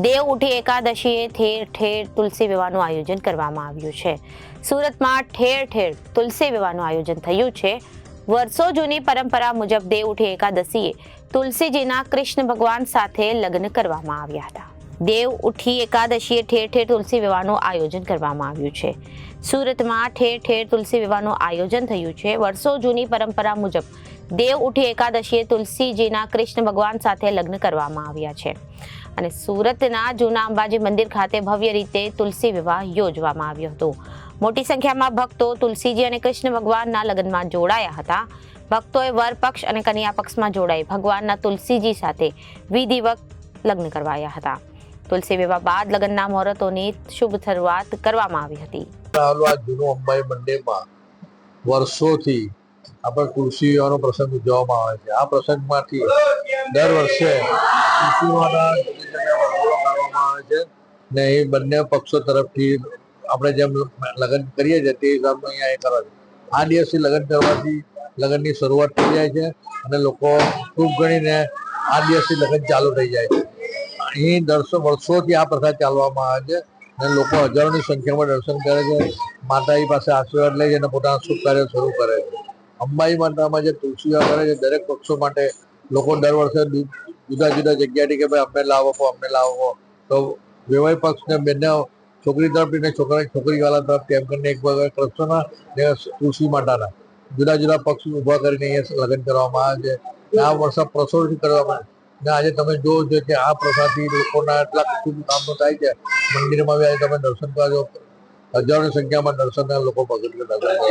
દેવ ઉઠી એકાદશીએ ઠેર ઠેર તુલસી વિવાહનું આયોજન કરવામાં આવ્યું છે। સુરતમાં ઠેર ઠેર તુલસી વિવાહનું આયોજન થયું છે। વર્ષો જૂની પરંપરા મુજબ દેવ ઉઠી એકાદશીએ તુલસીજીના કૃષ્ણ ભગવાન સાથે લગ્ન કરવામાં આવ્યા હતા। દેવ ઉઠી એકાદશીએ ઠેર ઠેર તુલસી વિવાહનું આયોજન કરવામાં આવ્યું છે। સુરતમાં ઠેર ઠેર તુલસી વિવાહનું આયોજન થયું છે। વર્ષો જૂની પરંપરા મુજબ દેવ ઉઠી એકાદશીએ તુલસીજીના કૃષ્ણ ભગવાન સાથે લગ્ન કરવામાં આવ્યા છે અને સુરતના જૂના અંબાજી મંદિર ખાતે ભવ્ય રીતે તુલસી વિવાહ યોજવામાં આવ્યો હતો। મોટી સંખ્યામાં ભક્તો તુલસીજી અને કૃષ્ણ ભગવાનના લગ્નમાં જોડાયા હતા। ભક્તોએ વર પક્ષ અને કન્યા પક્ષમાં જોડાઈ ભગવાનના તુલસીજી સાથે વિધિવત લગ્ન કરવાયા હતા। તુલસી વિવાહ બાદ લગ્નના મુહૂર્તોની શુભ શરૂઆત કરવામાં આવી હતી। જૂનું અંબાજી મંદિરમાં વર્ષોથી આપણે તુલસી વિવાહનો પ્રસંગ ઉજવવામાં આવે છે। આ પ્રસંગમાંથી દર વર્ષે તુલસી વિવાહના કરવામાં આવે છે ને એ બંને પક્ષો તરફથી આપણે જેમ લગ્ન કરીએ છીએ તે હિસાબે અહીંયા એ કરે છે। આ દિવસથી લગ્ન કરવાથી લગ્નની શરૂઆત થઈ જાય છે અને લોકો ખૂબ ગણીને આ દિવસથી લગ્ન ચાલુ થઈ જાય છે। અહીં વર્ષોથી આ પ્રથા ચાલવામાં આવે છે અને લોકો હજારોની સંખ્યામાં દર્શન કરે છે, માતાજી પાસે આશીર્વાદ લે છે અને પોતાના શુભ કાર્ય શરૂ કરે છે। અંબાજી માતામાં જે તુલસી વિવાહ કરે છે દરેક પક્ષો માટે લોકો દર વર્ષે જુદા જુદા જગ્યાએથી કે ભાઈ અમને લાવો તો વૈવાહિક પક્ષને બંને છોકરી તરફથી ને છોકરી વાળા તરફથી એમ કરીને એક કૃષ્ણના ને તુલસી માતાના જુદા જુદા પક્ષ ઉભા કરીને અહીંયા લગ્ન કરવામાં આવે છે। આ વર્ષે પ્રસોડથી કરવામાં ને આજે તમે જોવો છો કે આ પ્રથાથી લોકોના એટલા શુભ કામો થાય છે। મંદિરમાં બી આજે તમે દર્શન કરવા જાઓ હજારોની સંખ્યામાં દર્શન લોકો ભગત દર્શન કરવા